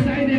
Saidi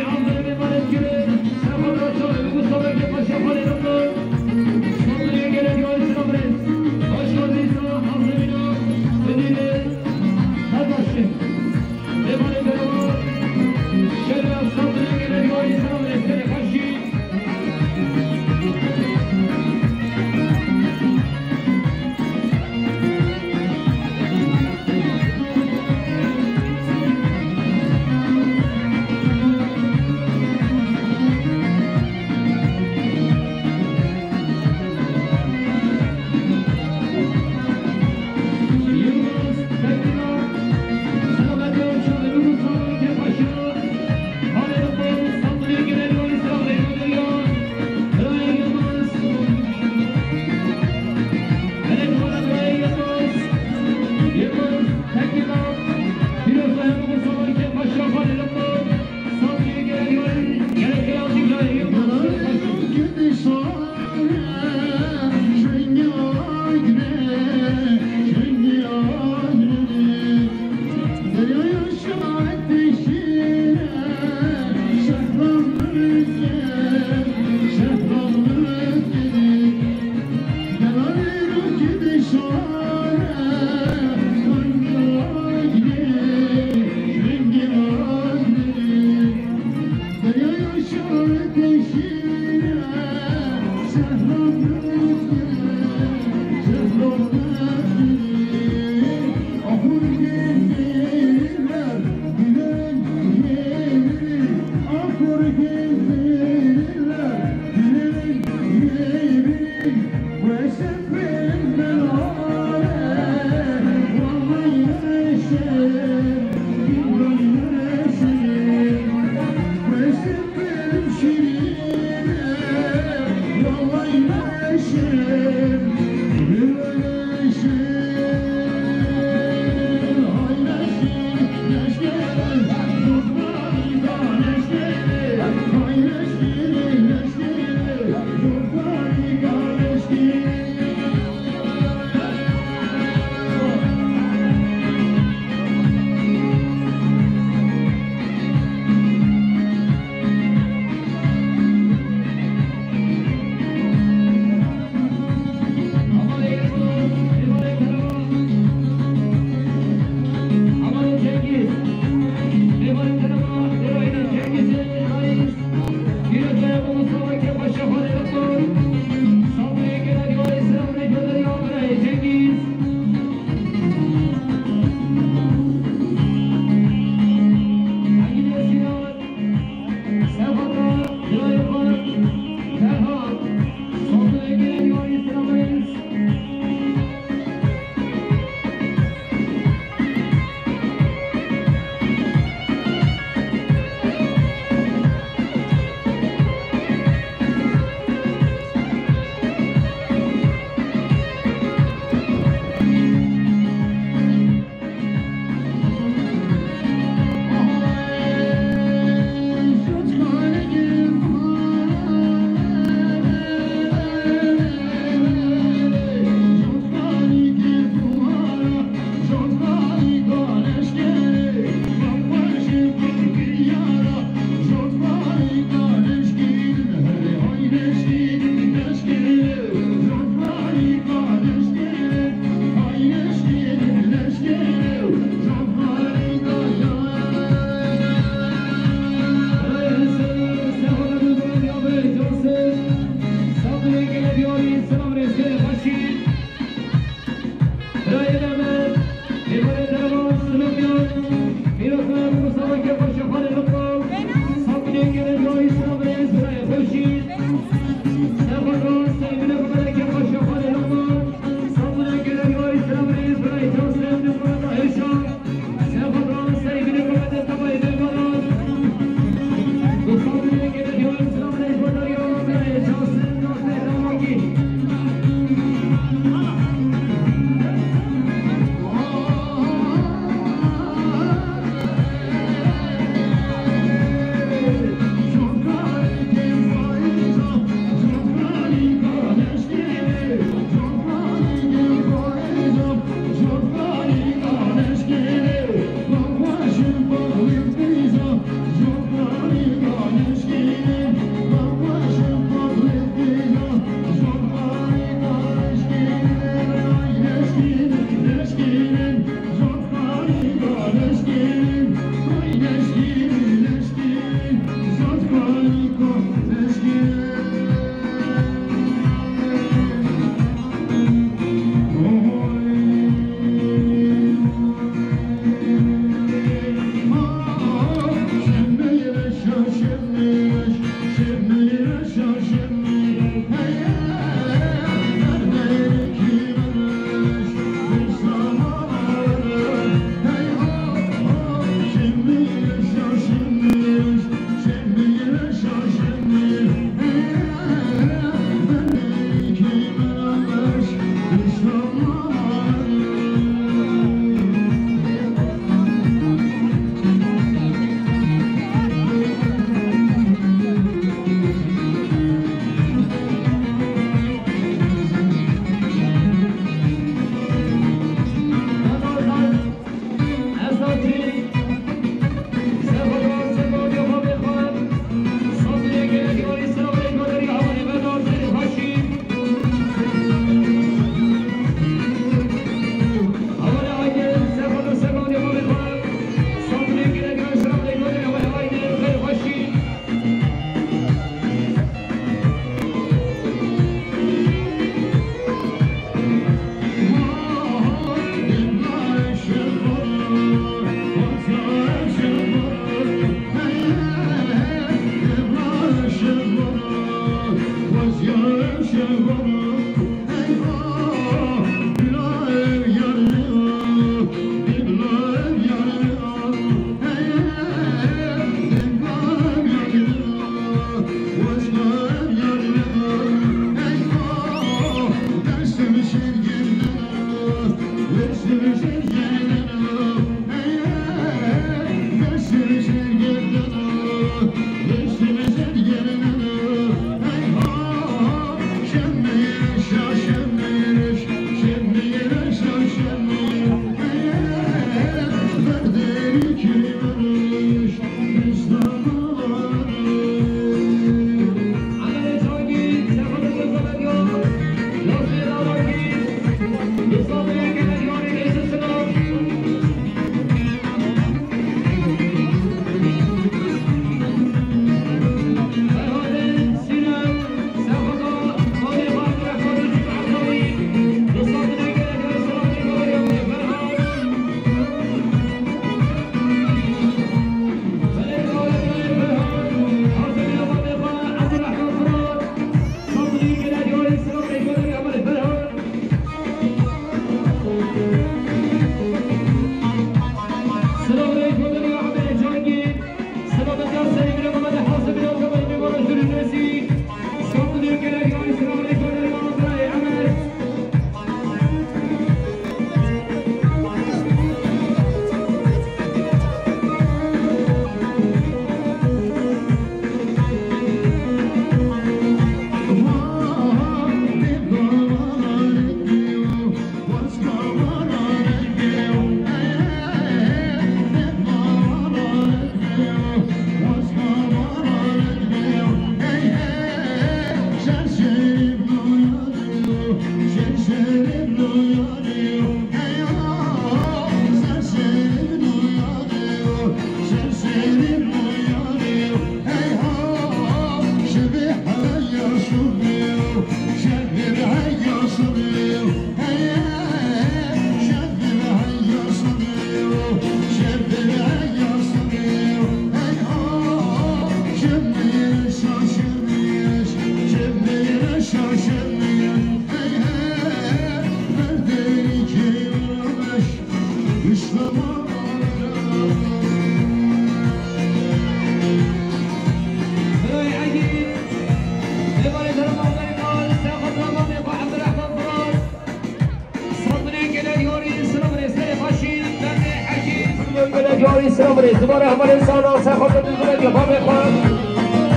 اعتبار احمد انسان آسه خود دلگونه دیفا میخواد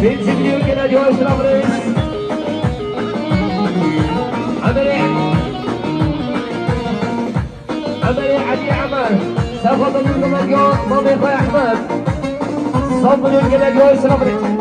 بینسی بیدیو که نجوه اسلام رئیس عمري عدي عمر سافر دلگونه دیو ما میخواه احمد صاب دلگونه دیو اسلام رئیس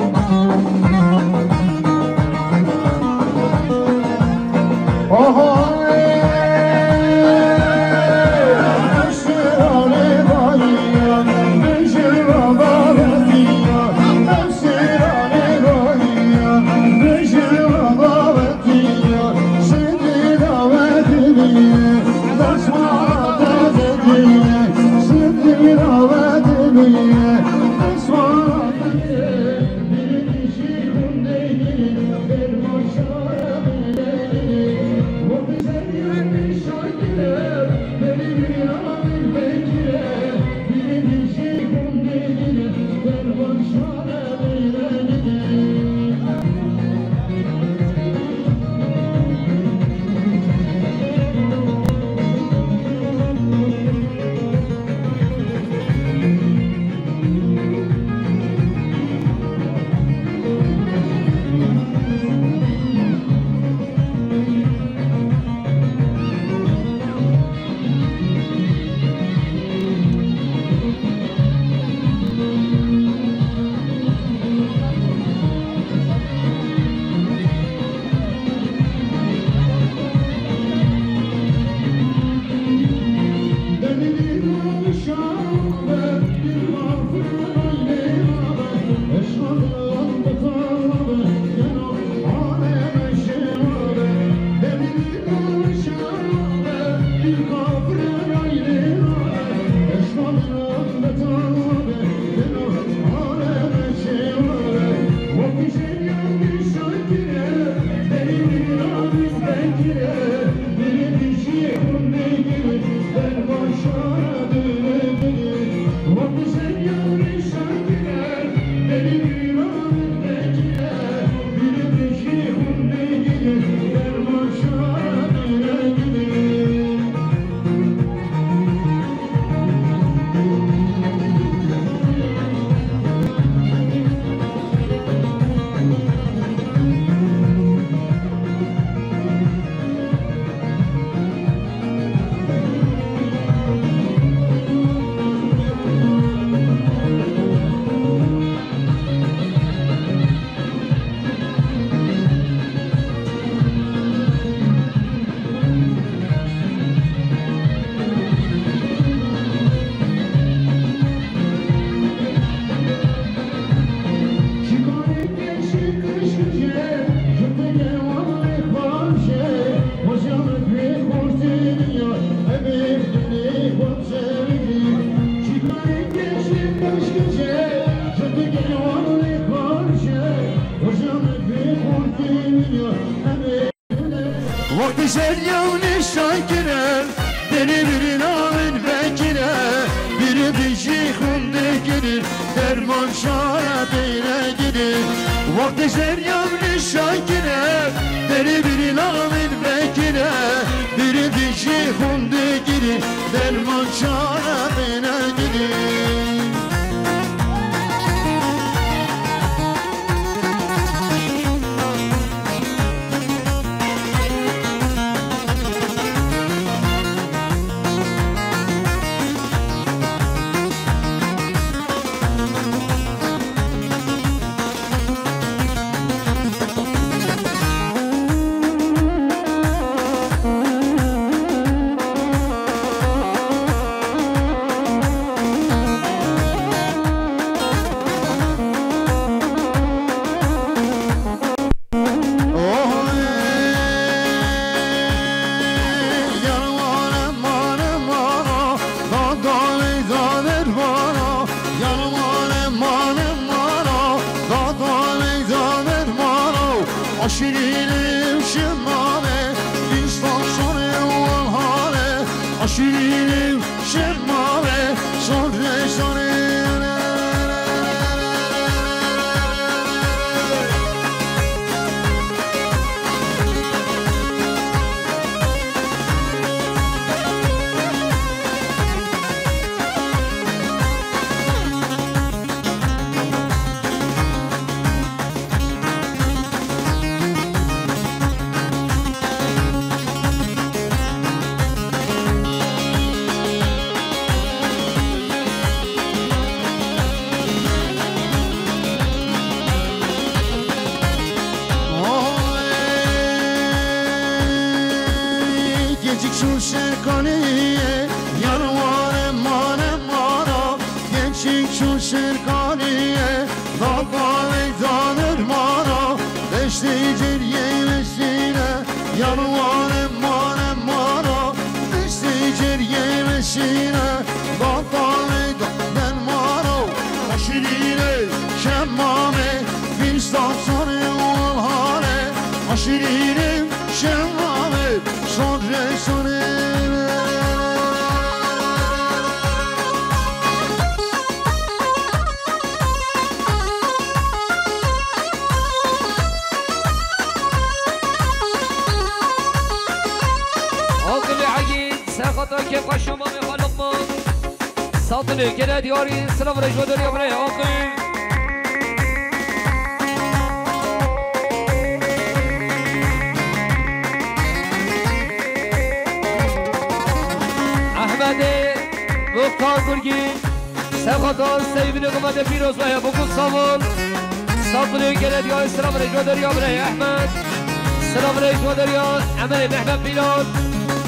caniye Dava meydanır mara Deşti ceriye vesile Yanvarım manem mara Deşti ceriye vesile Dava meydanır mara Aşirine şemmame Fistan sarı olhane Aşirine şemmame Sonra sonra كيف قشومة بخلقنا ساطني كده دياري سلام رجوة دنيا بري عاقل أحمد مختار برگی سخطا سیبین قمت پیروز باید بکن سامون ساطني كده دياري سلام رجوة دنيا بري أحمد سلام رجوة دنيا عمل محمد بلاد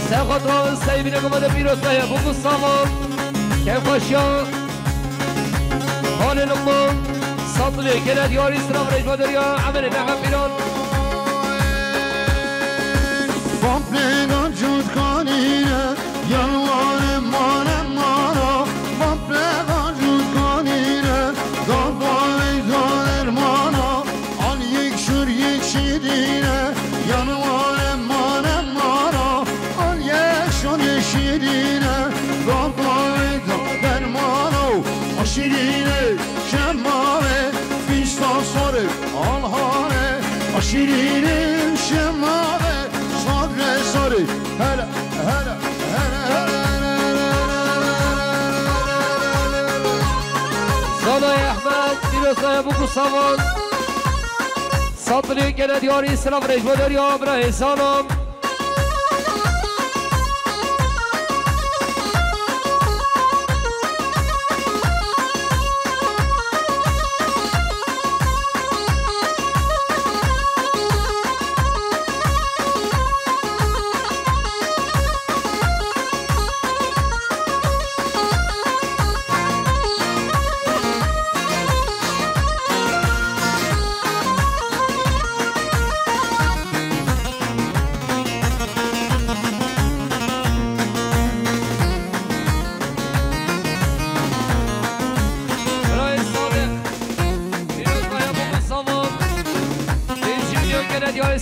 سخطا سیبین قمت پیروز باید بکن سامون كيف خشيا حال لقمان سطلي كده دياري سلام رجوة دريا عمل محمد بلال Vaplegan cudkanine Yalvarım manem mara Vaplegan cudkanine Dava meydanır mana Al yekşur yekşirine Yalvarım manem mara Al yekşur yekşirine Dava meydanır mana Aşirine şemmame Fistan sarı alhane Aşirine şemmame Sadre sarı hele hele hele hele Sana Ahmet Dirosa'ya bu kusavan Satlı gene diyarı selam rejme derya Bre sanam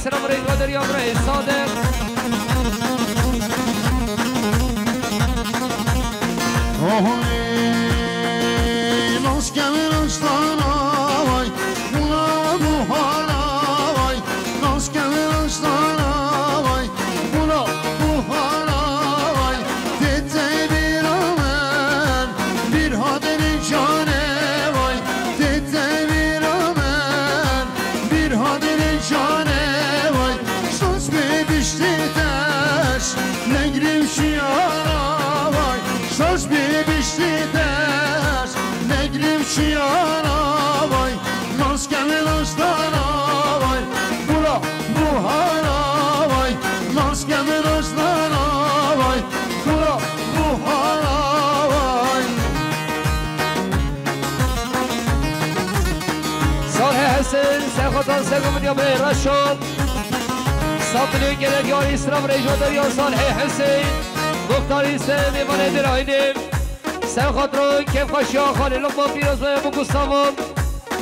سلام رجوة دريا بري صادق Los gelir ıslana vay Buna bu hala vay Los gelir ıslana vay Buna bu hala vay Dede bir amen Bir haderi cane vay Dede bir amen Bir haderi cane Söz bebişti ders Negrim şiara vay Söz bebişti ders Negrim şiara vay Maskeli dostlara vay Bura buhara vay Maskeli dostlara vay Bura buhara vay Salih Hasan Sekhotan Segum Diyamre Raşad Satlı gene diyarı İslam rejme derya Salih Hasan Muhtar İslam İman Edir Aynim Sen Khatron Kef Kaşya Khalil Lokman Firoz ve Ebu Kustaman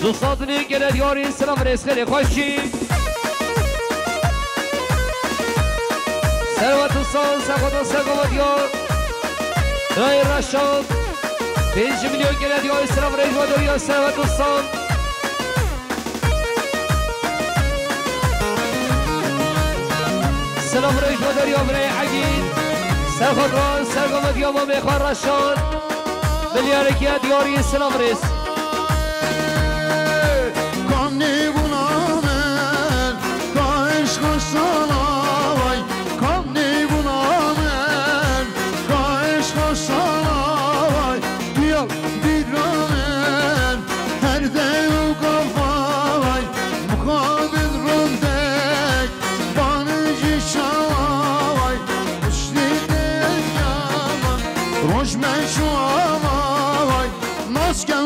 Dostatlı gene diyarı İslam Reskeli Kaşi Servet Ussan Sekhotan Segum Diyar Ray Raşad 5 milyon gene diyarı İslam rejme derya Servet Ussan سلام رجوة دريا بري عقيد سخطران سرقمت يوم ميخوان رشاد مليارك يا دياري سلام ريس Kanni bunamen Kaş kaşala vay Kanni bunamen Kaş kaşala vay Diyal bir ramen Her dev kafa vay Mukabil rundek Banıcı şavay Üşlide yaman Rojmen şu avay Masken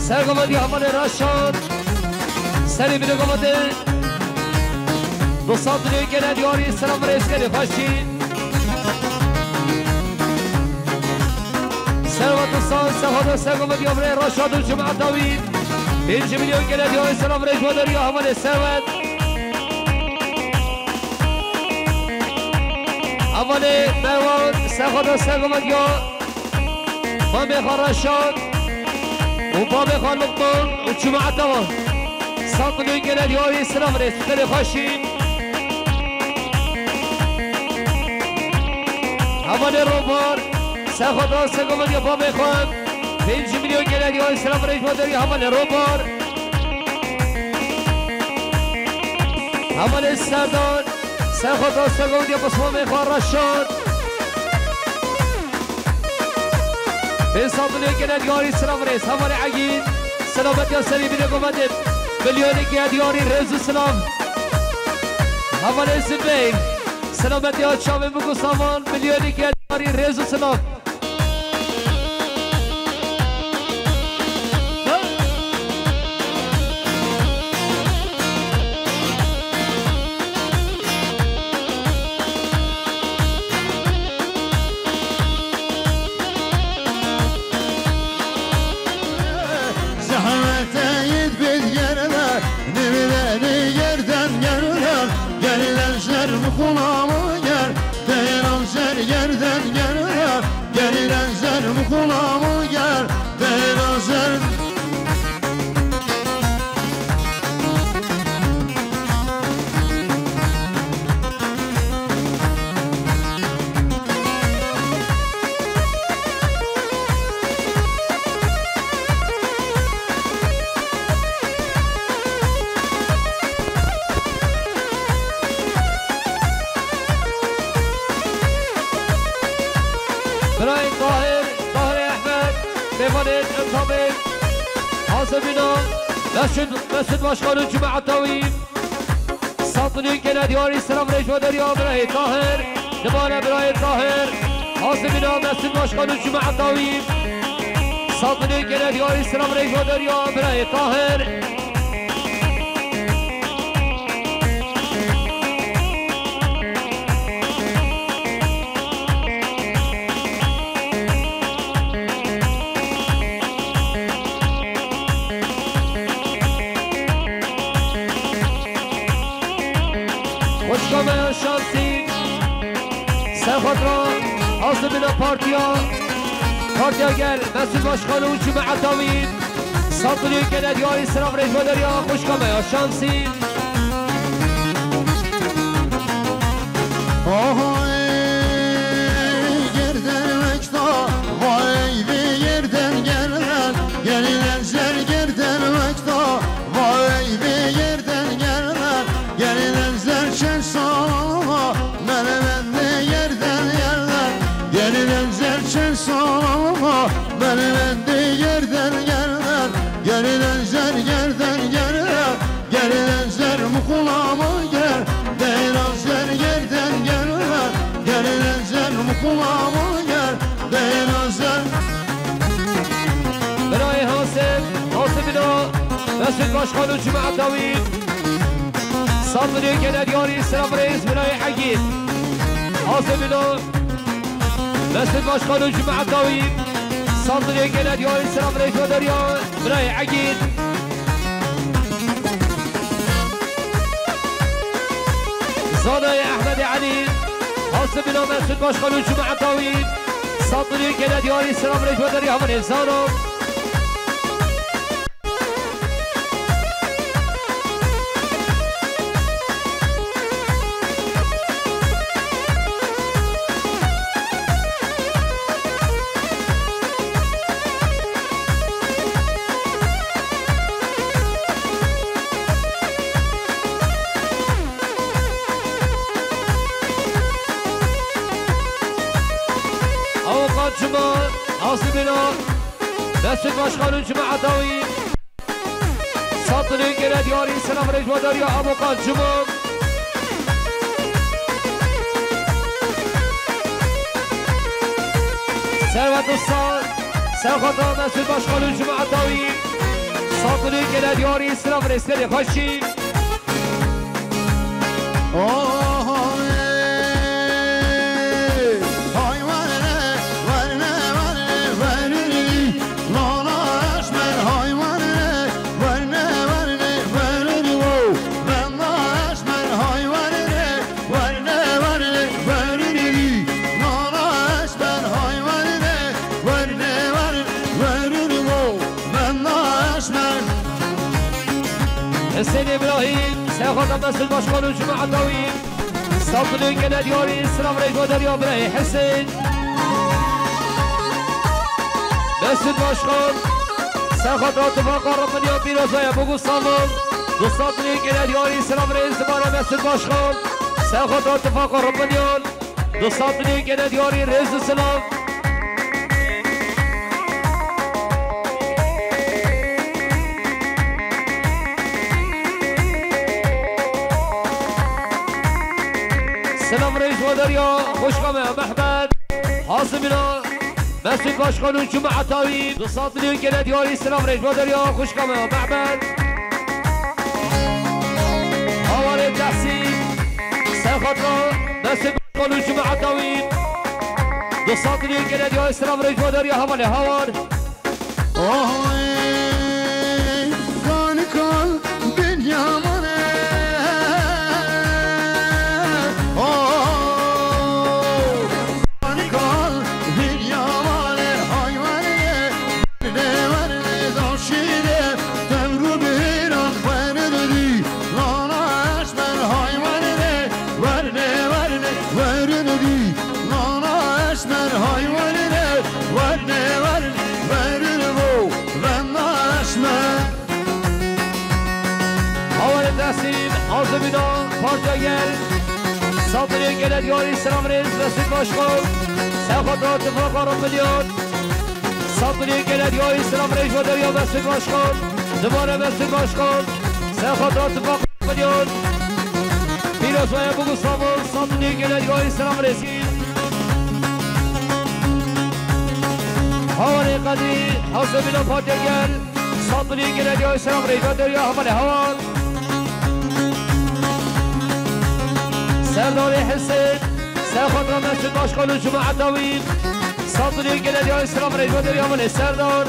سرقمدی حمل رشاد سری بینه قمده دو سال دنیا گله دیاری سلام رئیس کنی خوشین سروت دوستان سفاده سرقمدی حمل رشاد و جمعه داوید 5 میلیون گله دیاری سلام رئیس مادری حمل سروت حمل مروان سفاده سرقمدی ما میخوان رشاد و با میخوان مقبول و جمعه داوید ساطلون گله دیاری سلام رئیس کنی خوشین حمل روبار سخدا سگمد یا با میخوان 5 میلیون گله دیاری سلام رئیس مادری حمل روبار حمل سردان سخدا سگمد یا بسما میخوان رشاد به ساطلون گله دیاری سلام رئیس حمل عگین سلامت یا سری بینه گمدد ملیونی گله دیاری رزو سلام حمل زبین سلامت یا شامل بگو سامان ملیونی گله دیاری رزو سلام Kulağıma gel, değer zer yerden gel, gelilen zer kulağıma gel, değer zer. حاسبنا مسجد مشغول الجمعة الطويل ساطنين كنا دياري السلام رئيس مدري ابراهيم طاهر دبان ابراهيم طاهر حاسبنا مسجد مشغول الجمعة الطويل ساطنين كنا دياري السلام رئيس مدري ابراهيم طاهر Koşkamaya şansi Serhat'la Hazımına partiya gel Mesut Başkanı Uçumu Atavin Satılıyor gene diyari selam rejveler ya Koşkamaya şansi Ohoy yerden vekta Vay bir yerden gelen Gelilen zer yerden vekta Vay bir yerden gelen Gelilen zer çen salama Menemenli yerden yerler Gelilen zer çen salama Menemenli yerden yerler Gelilen zer yerden yerler Gelilen zer mukulama gel Deyran zer yerden yerler Gelilen zer mukulama gel Deyran zer Beray Hasibina Mesut Başkanı Cuma Tavil صابري كلا دياري السلام رئيس بناي حقيق حاسبنا مسجد مشغل الجمعة الطويل صابري كلا دياري السلام رئيس بناي حقيق زانا يا أحمد علي حاسبنا مسجد مشغل الجمعة الطويل صابري كلا دياري السلام رئيس من إنسانه حاسبنا مسجد مشغل الجمعة الطويل ساطنين كلا دياري السلام رئيس مداري أبو قنجمة ثروة الصال سرخطة مسجد مشغل الجمعة الطويل صادری گله دیاری سلام رسیدی خوشی حسین ابراهیم سیاخاتم مسئول باشقان و جمع عطاویم صادری گله دیاری سلام رسیدی دریا برای حسین مسئول باشقان سیاخات اتفاق رمانیا پیروز و بگو سامان دو صادری گله دیاری سلام رسیدی برای مسئول باشقان سیاخات اتفاق رمانیان دو صادری گله دیاری رئیس سلام سلام رئیس و دریا خوشقامه محمد حاصمینا مسئول باشقانون جمع عطاوی دو صادری گله دیاری سلام رئیس و دریا خوشقامه محمد آوار تحصیل سیاخاتنا مسئول باشقانون جمع عطاوی دو صادری گله دیاری سلام رئیس و دریا حواله هوار آزمینا پارتاگر صادری گله دیاری سلام رئیس رسید باشقان سیاخات اتفاق رمانیان صادری گله دیاری سلام رئیس و دریا مسئول باشقان دوباره مسئول باشقان سیاخات اتفاق رمانیان پیروز و بگو سامان صادری گله دیاری سلام رسید هوار قدری آزمینا پارتاگر صادری گله دیاری سلام رئیس و دریا حواله هوار سردار حسین سیاخات را مسئول باشقان و جمع عطاوی صادری گله دیاری سلام رئیس و دریا من سردار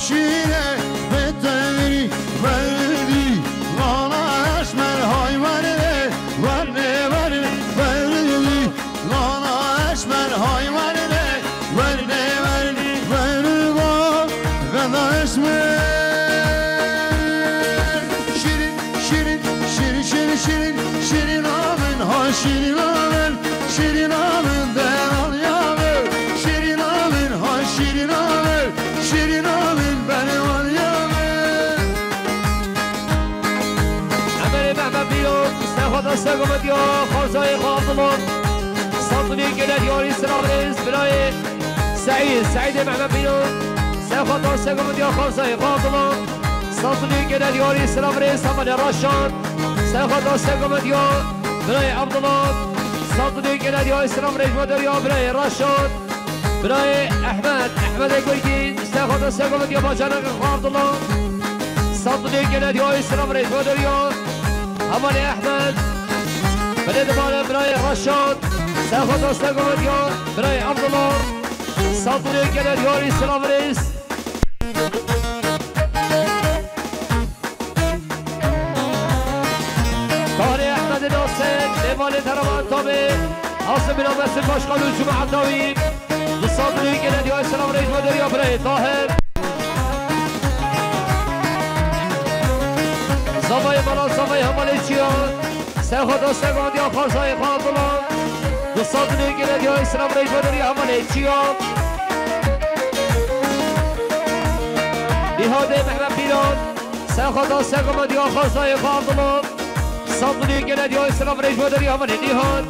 شیره به تنری وردی لانا اشمر های ورده ورده ورده وردی لانا اشمر های ورده ورده ورده ورده غدا اشمر شیرین شیرین شیرین شیرین شیرین شیرین آمن ها شیرین آمن شیرین آمن دهان یامن شیرین آمن ها شیرین آمن شیرین آمن خدا سگمت یا خالصای خاطمان صادری گله دیاری سلام رئیس برای سعید محمد بیرون سخدا سگمت یا خالصای خاطمان صادری گله دیاری سلام رئیس حمل راشان سخدا سگمت یا برای عبدالله صادری گله دیاری سلام رئیس مدریا برای راشان برای احمد گرگی سخدا سگمت یا باجانق عبدالله صادری گله دیاری سلام رئیس مدریا حمل احمد بلد مال برای رشاد سخت استقامت یا برای عبدالله صادری گله دیاری سلام رئیس طاهر احمد ناصر دیوان ترمان تابع حاصل بنا مسئول باشقان و جمع عطاوی صادری گله دیاری سلام رئیس مدریا برای طاهر زبای بالا زبای حمل چیان سخت استقامت یا خالصای خاطمان دو صادری گله دیاری سلام رئیس مدریا حمل چیان نهاد محمد پیران سخت استقامت یا خالصای خاطمان صادری گله دیاری سلام رئیس مدریا حمل نهاد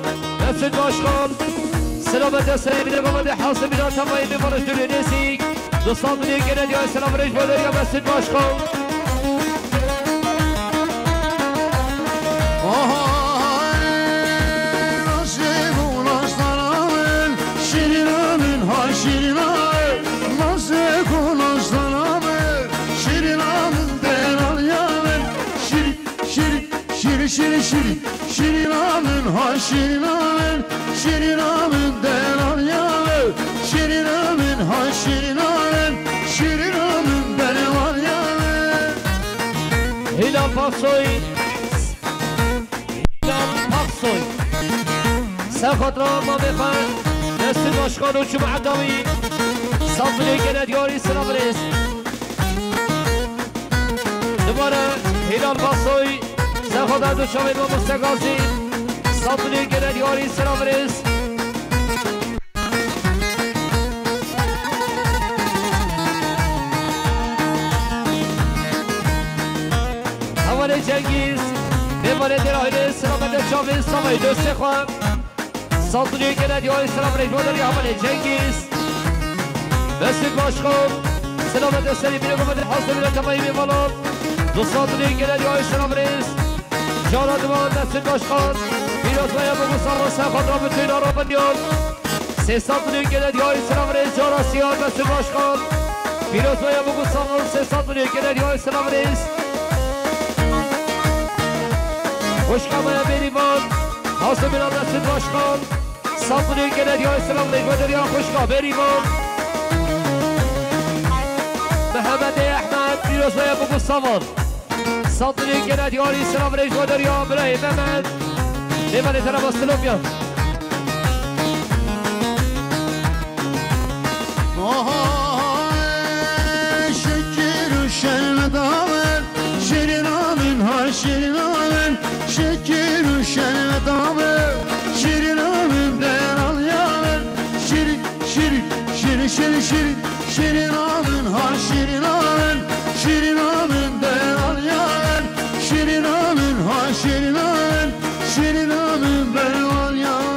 مسجد باشخال سلامت سلیم نگامد حاصل بینا تمایی میبانش دوری نیسیک دوستان بودی گرد یا سلام ریش بودر یا مسجد باشخال Şirin amın ha şirin amın şirin amın den yalı şirin amın ha şirin amın benim al yalı Hilal Paksoy Hilal Paksoy Sen خاطران ما میخوان دست باشخان و جمعه داوی صفلی گلد یاری سلام ریز دوباره هلال پاسوی sen خدا دو شاید و مستقاسی صفلی گلد یاری سلام ریز اول جنگیز بیماره در آیده سلامت جاوید سلامه دوست خواه صفلی گلد یاری سلام ریز بوداری اول جنگیز مسجد باشخون سلامت سری بیرون گمده حاصل بیرون تمایی میبالد دوستان بودی گلد یاری سلام ریز جانا دوان مسجد باشخون پیروز باید بگو سلام سن خود را بتوین آرام بندیان سیستان بودی گلد یاری سلام ریز جانا سیان مسجد باشخون پیروز باید بگو سلام سیستان بودی گلد یاری سلام ریز خوشکم باید بریمان حاصل بیرون مسجد باشخون سلام بودی گلد یاری سلام ریز بودر یا خوشکم بریمان محمد احمد پیروز باید بگو سلام صدری گلد یاری سلام ریز بودر یا برای محمد لیمانی طرف استلوم بیان şeker üşenme damen şirin amın ha şirin amın şeker üşenme damen şirin amın den al yamen şirin şirin şirin şirin şirin şirin amın ha şirin amın şirin amın den al yamen şirin amın ha şirin amın şirin amın ben al yamen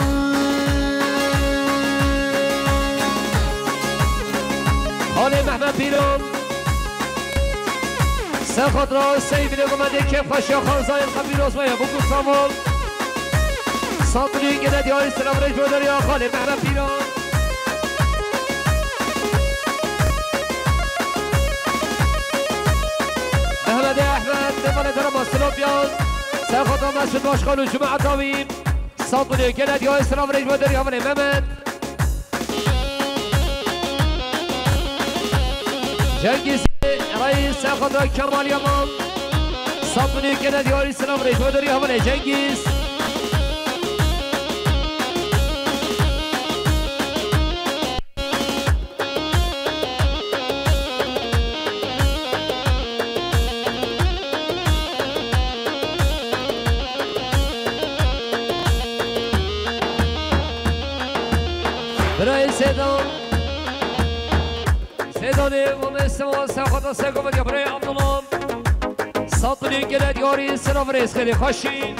حال محمد پیرون سه خود را سیبی نگومده که خوشی خانزای خبیروز باید بگو سامون صدری گلد یاری سلام ریز بودر یا خال محمد پیرون محمد احمد نمانه درم سلام بیان سه خود را مسجد باشخان و جمعه داویم صدری گلد یاری سلام ریز بودر یا خال محمد جنگیز رئیس خدا کمال یمان صبنی گلد یاری سلام ریز بودری حواله جنگیز برای سیدان سیدانه و مستمان سخوات سگومد یا برای عبدالله صدری گلد یاری سلام ریز خیلی خوشی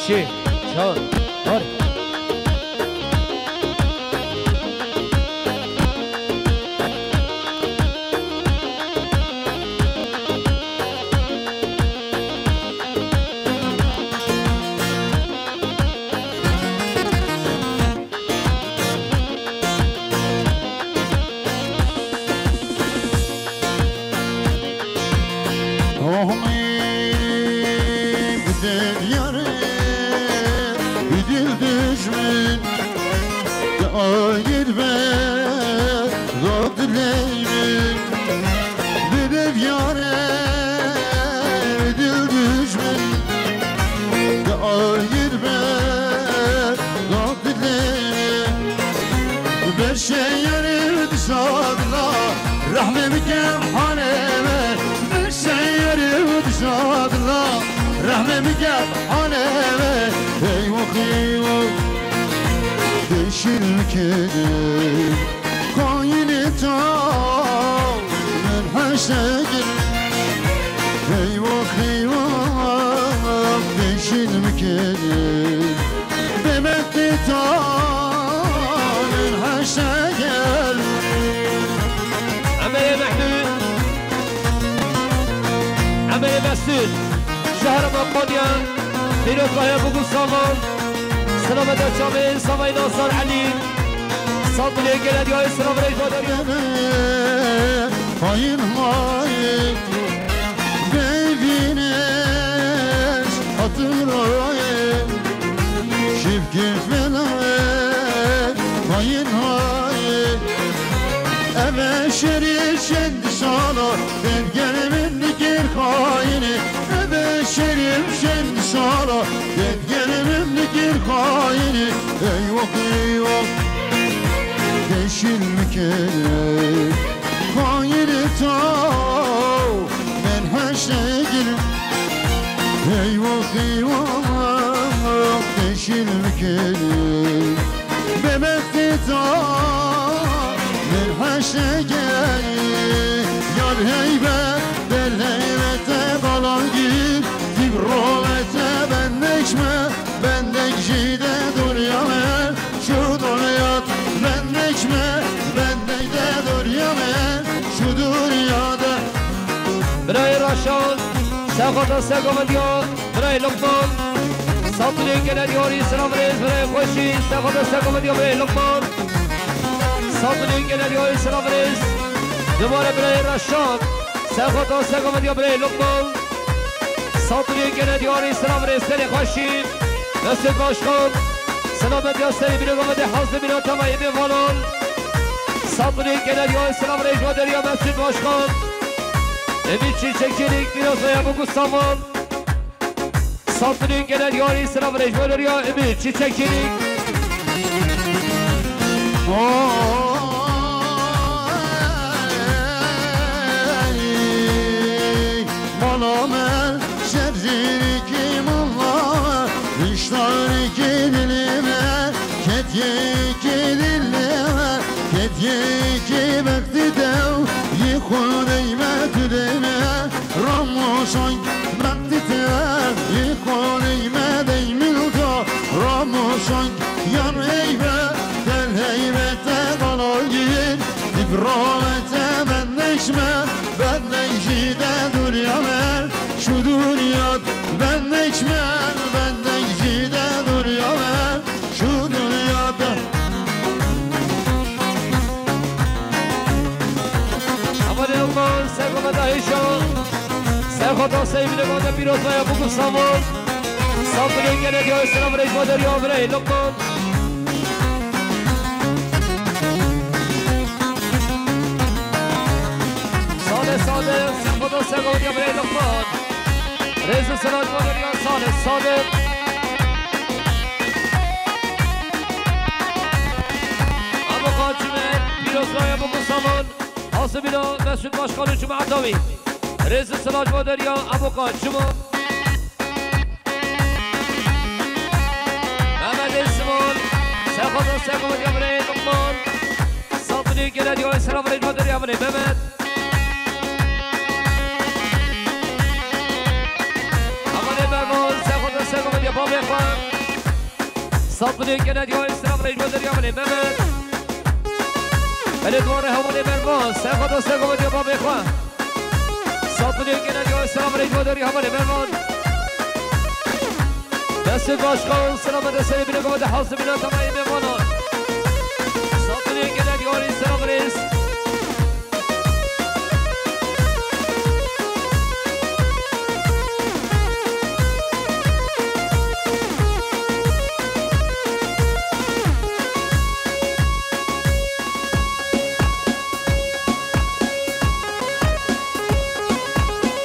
چی؟ چهار داری Rahmim kem haneme رحمه میگم آنه ای وخی و دشیل کده کاین تا من هشتگر ای وخی و دشیل کده به مدت تا من هشتگر عمل محمود عمل مسعود شهر مقاليا فيروز باهي بوكو سامان سلامة الشامل سامي ناصر علي صوت الانجلاد يا اسلام ريش بادريا خاين هاي ببينش hatırlayı şif gifmeler خاين هاي eve şerişen dışana ben gelimin nikir خايني eve şerim şen dışana ben gelimin nikir خايني eyvah eyvah deşil mükellef خايني tav ben haşegir eyvah eyvah deşil mükellef bebekti tav ben haşegir yar heybet del heybete kalan git Tibrolete bendekme bendekcide dur yamen şu dünyat bendekme bendekde dur yamen şu dünyada براي رشاد ساقط ساقط يا براي لقمان صوت الانجلاد يا اسلام ريش براي خوشي ساقط ساقط يا براي لقمان صوت الانجلاد يا اسلام ريش دوباره براي رشاد ساقط ساقط يا براي لقمان صوت الانجلاد يا اسلام ريش سري خوشي دست باشخان سلامت يا سري بنا قمد حظ بنا تماي بفالان صوت الانجلاد يا اسلام ريش ودر يا مسجد باشخان Ümit çiçekçilik biraz aya bu kusaman Sattırın gelen yari sıram rejbörler ya Ümit çiçekçilik Malamel şerri kim Allah İşler iki dilime Ketye iki dillime Ketye iki bekti dev Yıkun eyme tüdeyme Ramoşan bekti dev Yıkun eyme deymilta Ramoşan yan eybe Del heybete kalar gir İbrahimete bendeşme Bendekcide dur yamen Şu dünyat bendekme Bendekcide dur yamen Şu dünyada Aman Elman Serkoma Dahişan Serkota sevgili Gode Pirozaya Bugün Saman Sattırın gelen ya Selam Rejbader ya Vrey Lokman Sadık, Serkota Serkoma ya Vrey Lokman Rezi Sıraj Bader ya Sadık Abu Kaçımen Pirozaya Bugün Saman Hasibina Mesut Başkanı Cuma Adavi Rezi Sıraj Bader ya Abu Kaçımen Mehmet İsmail Serkota Serkoma ya Vrey Lokman Sattırın gelen ya Selam Rejbader ya Vrey Mehmet Serkoma ya Babi Khan Sattırın gelen ya Selam Rejbader ya Vrey Mehmet Elidwar Havuni Mervan Serkota Serkoma ya Babi Khan Sattırın gelen ya Selam Rejbader ya Vrey Mervan Mesut Başkan Selamet Eseri Bine Gomede Hazı Bine Tamayı Mevana Sattırın gelen ya Selam Reis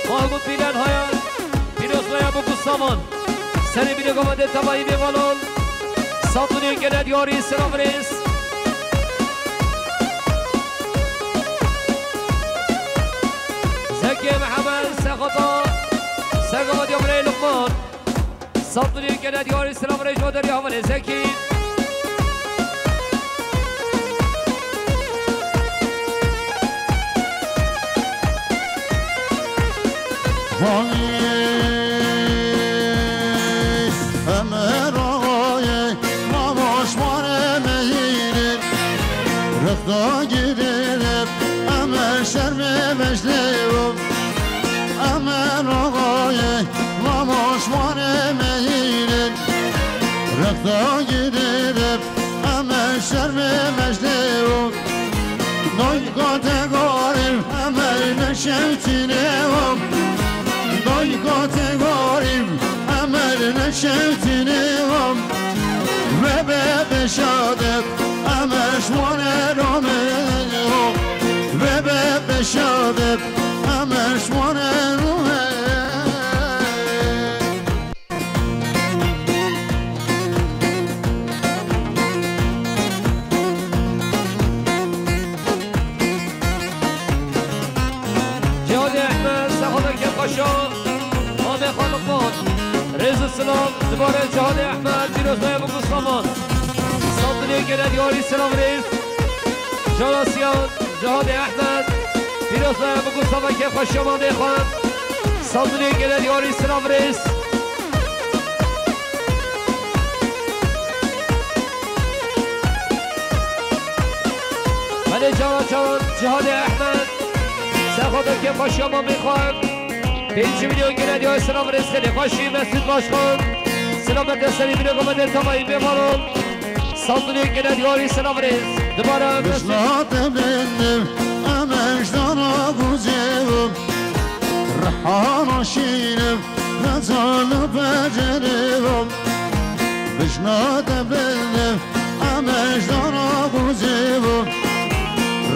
Mahmut Bilen Hayal Pirozlaya bu kusaman Seni bile Gomede Tamayı Mevana Sattırın gelen ya Selam Reis Zeki Muhammed Serkota Serkoma ya Vrey Lokman صدري كده ديار السلام رجوع دريا من زكي Ömer ağaya Mamaş var emeğinin Rıfta gidelim Ömer şerme meşleyim Ömer ağaya Mamaş var emeğinin Rıfta gidelim Ömer şerme meşleyim Noy kategorim Ömer neşevtinim Noy kategorim Ömer neşevtinim Ve bebe şadet Ömer şvane romenim Ve bebe şadet Ömer şvane romenim جهاد احمد سخوتك القشا مامي خالقون رز السلام دوباره جهاد احمد پیروز بای ابو گستامان صدری که ندیاری سلام رز جهاد آسیان جهاد احمد پیروز بای ابو گستامان که قشا مامي خان صدری که ندیاری سلام رز بله جهاد احمد سخوتك که قشا مامي خان 5 میلیون گردی های سلام رسخنه خاشی مسعود باشخان سلامت دستانی میلیون گمده تمایی بمارم صندوقی گردی های سلام رس دوباره بشنات بینم امشدانا گوزیم رحانا شینم نزال بجریم بشنات بینم امشدانا گوزیم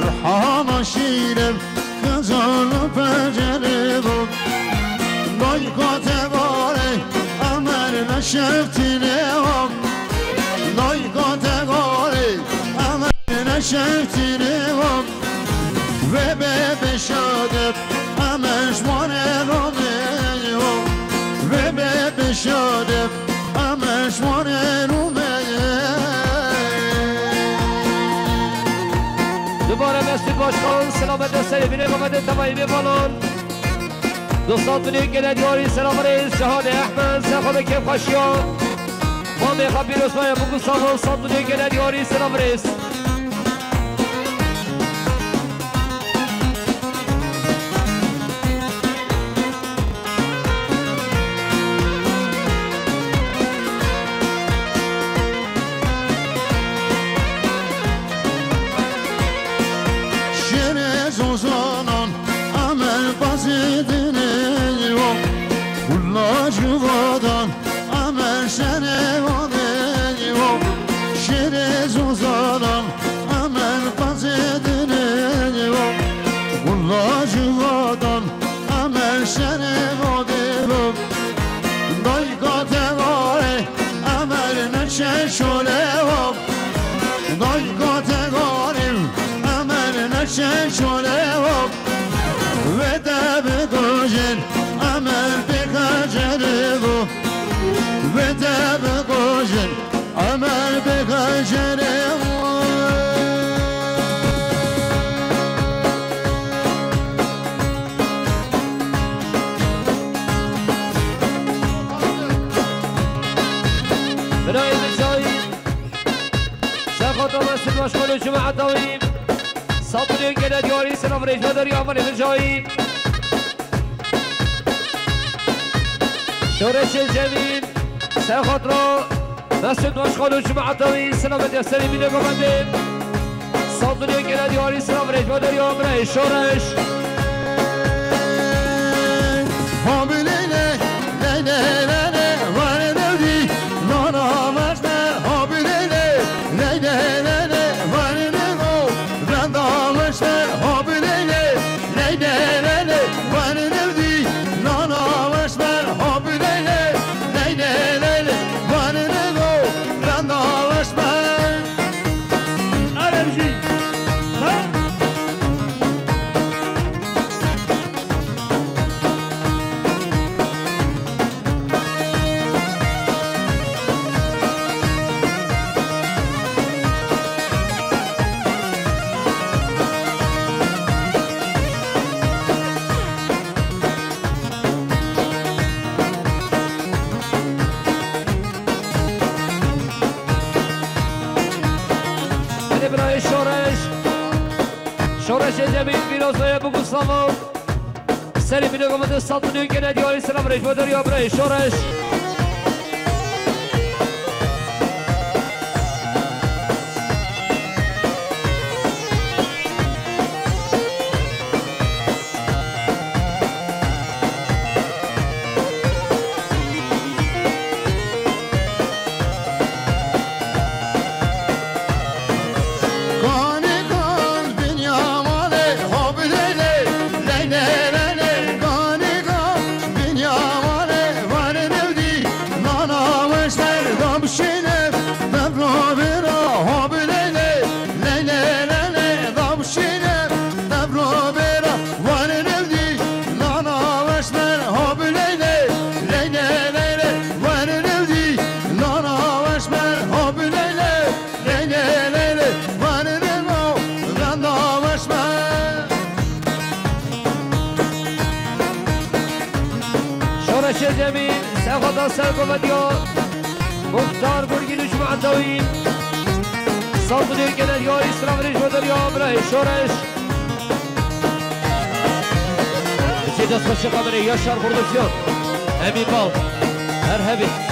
رحانا شینم نزال بجریم Noy kategori Ömer neşevtinim Noy kategori Ömer neşevtinim Ve bebe şadet Ömer şvane romenim Ve bebe şadet Ömer şvane romenim دوباره مسعود باشخان سلامت دستانی میلیون گمده تمایی بمارم دوستان میلیون گردی های سلام رس جهاد احمد سخوت که خاشیا مامي خان پیروز بای ابو گستامان صندوقی گردی های سلام رس uzanan amel bazidini Kulla cüvadan amel sene vadeni Şeriz uzanan amel bazidini Kulla cüvadan amel sene vadeni Day kategori amel neçe şolevam Day kategori neşe şolevam ve de bir kocan amel bir kaçarım ve de bir kocan amel bir kaçarım برای بجایی سخوت و مسعود باشخان جمعه دویم صدری که ندیاری سلام رجوع داری آمن بجایی شورش جمیل سخوت را مسعود باشخان و جمعه دویم سلامت دستانی میلیون گمده صدری که ندیاری سلام رجوع داری آمن شورش شورش جمیل پیروزای بگو سامان سری بینه گمده سلطنی کنه دیاری سلام ریش بودر یا برای شورش جميل ساخذ ساقو مديو مختار برجينوش مع الدويم صدري كده يا اسلام ريش ودر يا برای شورش بچه دست خوش قمری یا شار پرودکسیون همین بال هر همی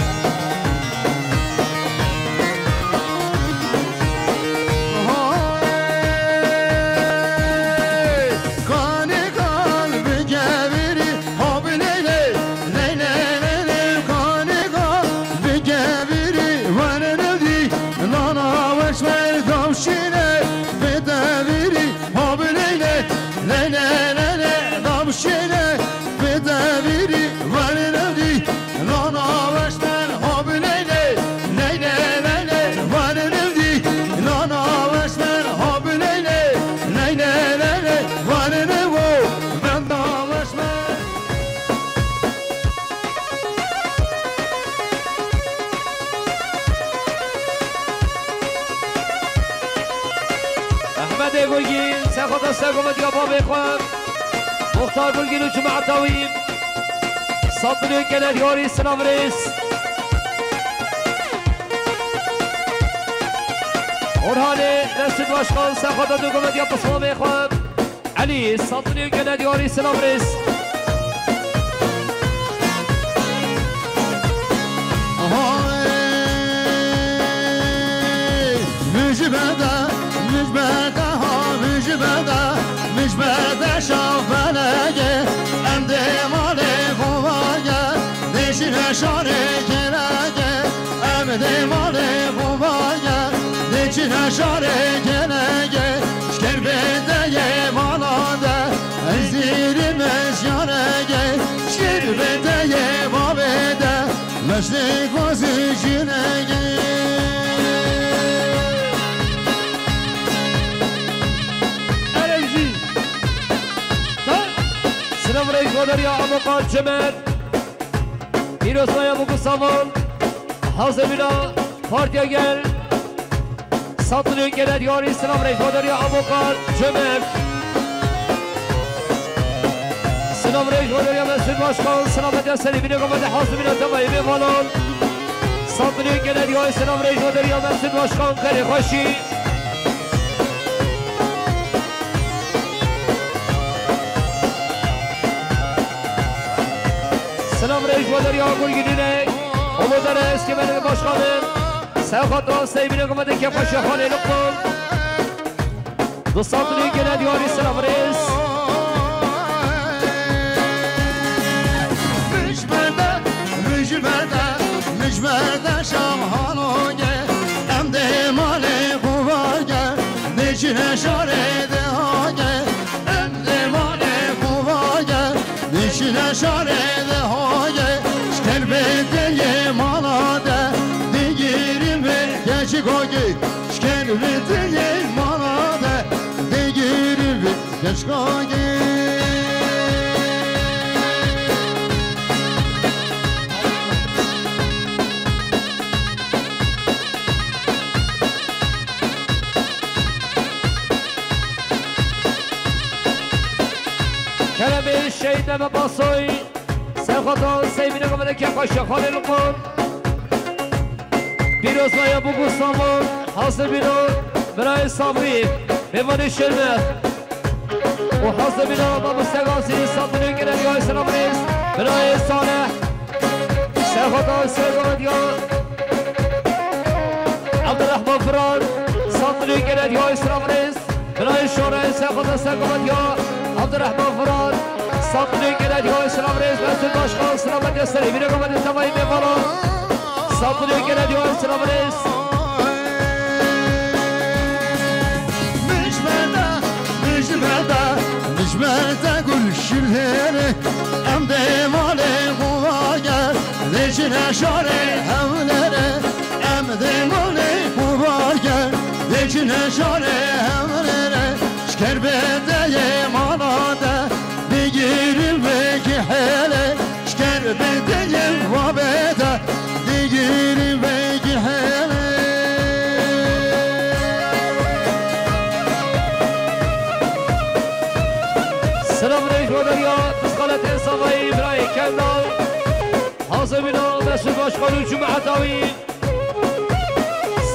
ساقومت يا بابا اخوان مختار بلقينوش مع الطويب سطني كنال يوري سلام ريس ورهاني نسل باشخان ساقومت دوقومت يا بصوم اخوان علي سطني كنال يوري سلام ريس مش بدا شافنگه ام دیمال قواگه دیشین شاره کنگه ام دیمال قواگه دیشین شاره کنگه شکر بده مالاده ازیری مزیانگه شکر بده بابده مشتی گوزی جنگه سلام رئیس بودر یا ابو قاچمت پیروز مایا بگو سامان حاضر بینا پارتیا گل ساتونیون گلد یاری سلام رئیس بودر یا ابو قاچمت سلام رئیس بودر یا مسجد باشخان سلامت یا سلی بینه گمده حاضر بینا تمایی بیوالان ساتونیون گلد یاری سلام رئیس بودر یا مسجد باشخان خیلی خوشی سلام رئیس بودر یا گلگینینه امودر است که من باشخانه ساخت راسته بینه گمده که خوشی خانه لقمان دو ساتونی گلد یاری سلام رئیس مجبرده شامهانوگه ام دیمال قواگه نیچین شاره دهاگه ام دیمال قواگه نیچین شاره دهاگه شکر بده مالاده دیگیریم گچی گوگی شکر بده مالاده دیگیریم گچ گوگی کلمه شهید و باسوی سرخطان سیبینه گمده که خوش خاله لقمان پیروز مایا بگو سامان حاصل بینو برای صبری میوانی شرمه وحظ بنا ما مستقاسي صدري كده يا سلام ريس براي صالح سخطا سيقود يا عبد الرحمن فران صدري كده يا سلام ريس براي شوري سخطا سيقود يا عبد الرحمن فران صدري كده يا سلام ريس بس الباشخان سلامت يستري بينكم من التمايم بفلا صدري كده يا سلام ريس نجمة كل شلهرة أم ديمالي قواجر ليشنا شاري هملرة أم ديمالي قواجر ليشنا شاري هملرة شكر بداية مالادا ديجير البيكي حالي شكر بداية وابدا ديجير البيكي حالي سلام ريش ودريا تسقلت إنصافي براي كندال حاضر بنا مسؤول باشقان و جمعة تاوين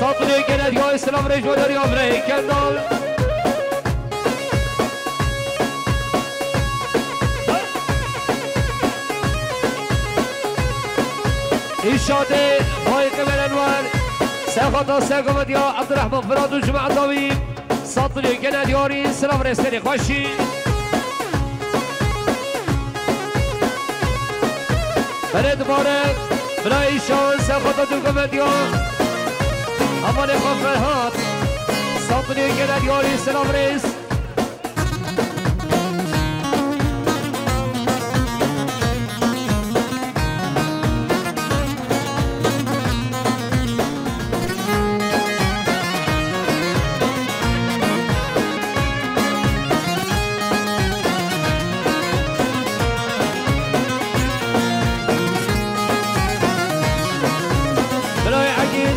صدري كند يا سلام ريش ودريا براي كندال إشادة فايق من أنوار سيخطا سيقومت يا عبد الرحمن فراد و جمعة تاوين صدري كند ياري سلام ريش تاني خوشي برد بارك برای شان سخطا دو کمدیان امان خفرهات صدری گرد یاری سلام ریس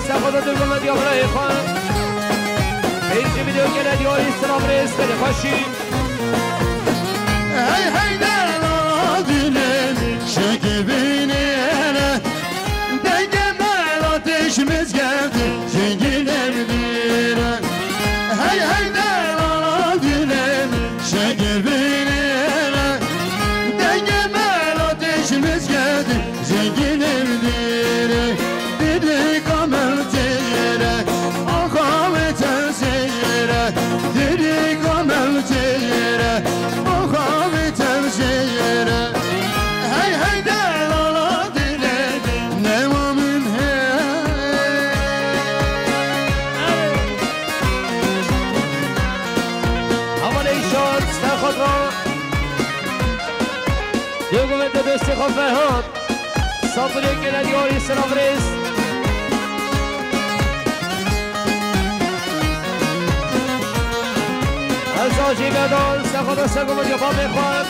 سخطا دو کمدیان برای خان اینجا ویدیو گرد یاری سلام ریس بده خوشی هی هی دلا دلم şekibine denge mel ateşimiz geldi zenginim dile hey hey dela dilem şekibine denge mel ateşimiz geldi zenginim dile dili kamel teyre akamet teyre dili kamel teyre akamet teyre hey hey dela dile ne mamin امان ایشان سخطا دو کمد دوستی خفرهات صدری گرد یاری سلام ریس ازاجی بدان سخطا سگمد یا بام خواب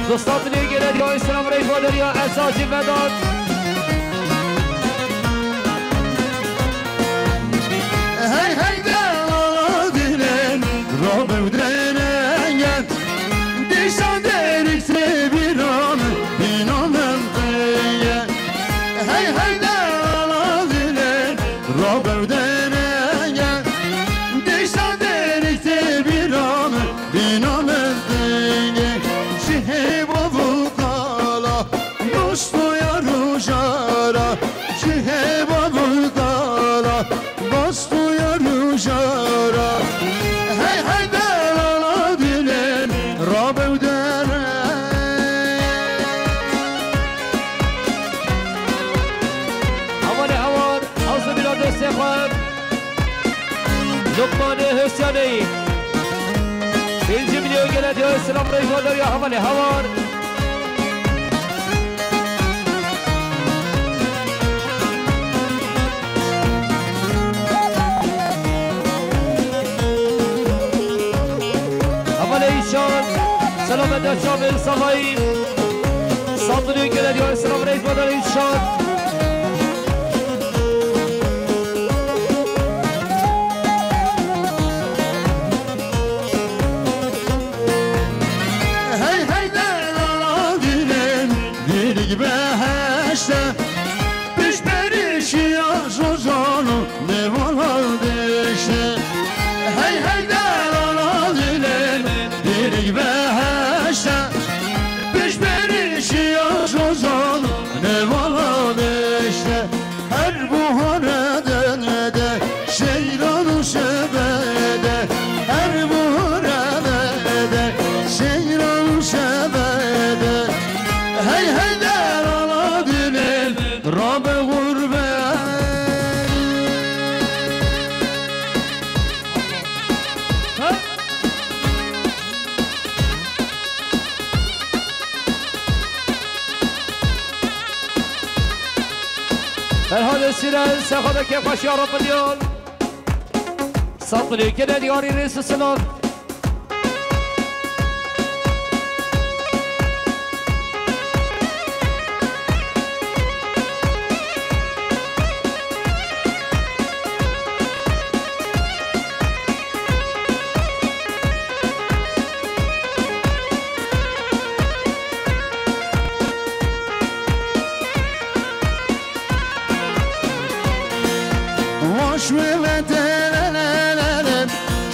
دوستات گرد یاری سلام ریس و دریا ازاجی بدان hey hey dela dile robe udrenen dişan derik seviram binomem diye hey hey dela dile robe udrenen dişan derik seviram binomem diye şehib avukala dostu yaruşara şehib avukala dostu yaruşara hey hey dela dilen rabe udere امان هوار حوض بلا دوستی خواب لقمان حسینی اینجا ویدیو گرد یا سلام ریس و دریا امان هوار امان ایشان سلامت شامل صفایی صدری گرد یا سلام ریس و دریا ایشان hey hey dela dilen dilik beheşte piş perişi yaşozonu ne var işte hey hey dela dilen ne vala deşte her buhareden de şeyran şebede her buhareden de şeyran şebede hey hey der ala dilin Rabbe gurbet Ferhad Siren Sekhada Kefaş Ya Rab milyon Saplı gene diyari reis sınav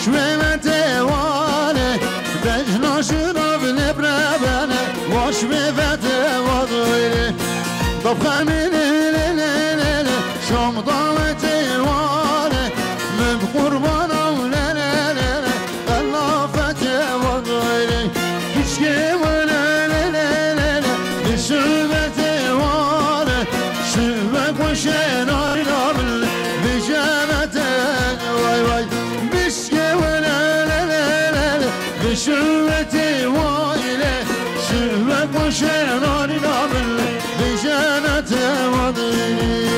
شويمتي واني بجنا شرب نبربنا وشويمتي وضويلي ضبخة من شوم ضويتي واني من قربانا ولا لا لا لا غلافتي وضويلي كشكي ولا لا لا لا لا بشويمتي واني شويك وشينا نابل بجامتي واي واي شوتي وايله شوك وشناني نابل بجانته وضيلي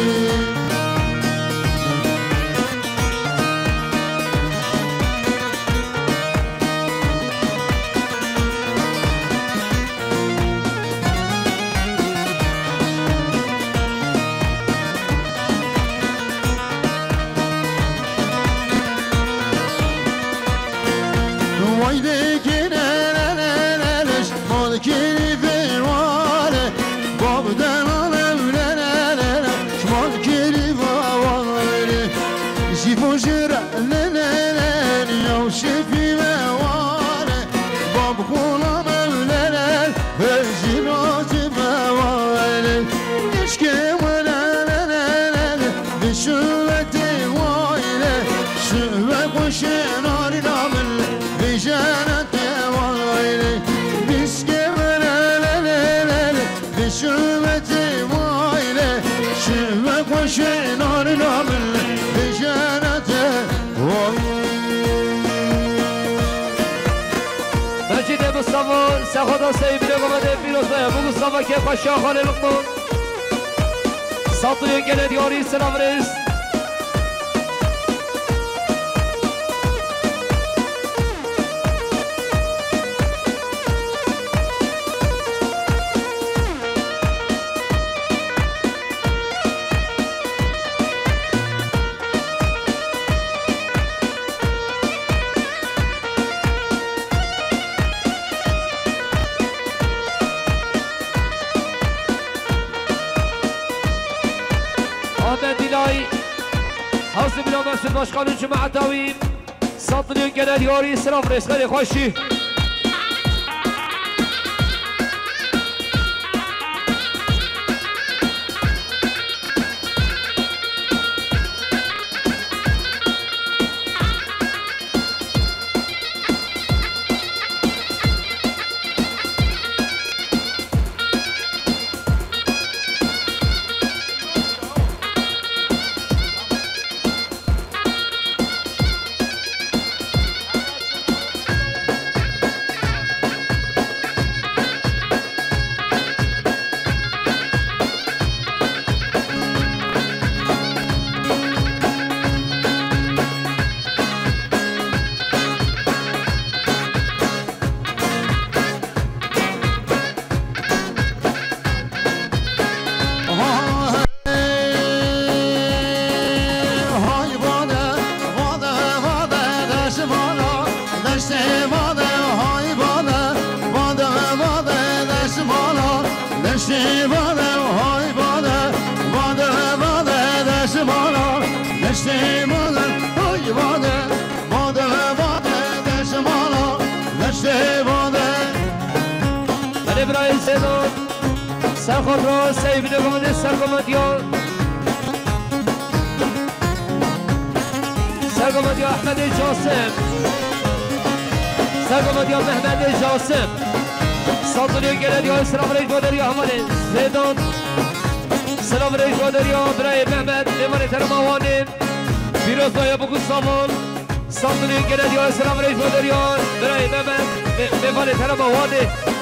Mustafa Sekhada Seybine Gomede Firoza'ya bu Mustafa Kefaş Ya Hale Lukman Satlı gene diyari selam reis حوزي بلا مسؤول باشقان الجماعة تاويم سطني وقنا ديوري سلام رئيس غالي خوشي خاطر سیف نگامده سرگمدیان سرگمدیان احمد جاسم سرگمدیان محمد جاسم سلطنی گلدیان سلام علیک بادری احمد زیدان سلام علیک بادری برای محمد نمان ترموانیم پیروز باید بگو سامان سلطنی گلدیان سلام علیک بادری برای محمد نمان ترموانیم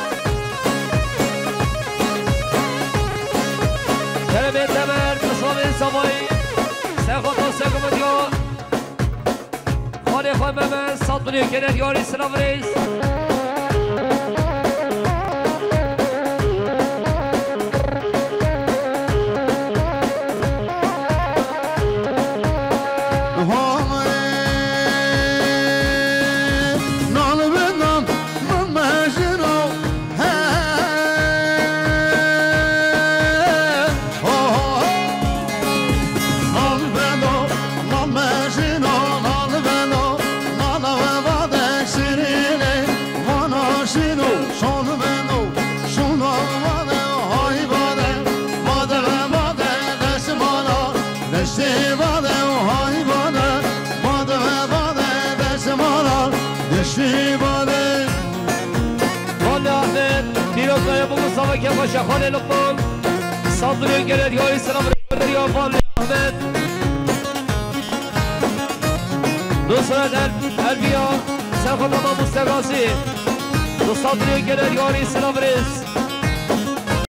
ترمین تمر مسلم سامایی سخاطا سرگمدیان خانه خواهی محمد سلطنی گلدیان سلام علیک مصطفى كيف شخان لقمان صدر الجلد يا السلام عليكم يا فاضل احمد نصرة البيا سلخ الله مستقاسي صدر الجلد يا السلام عليكم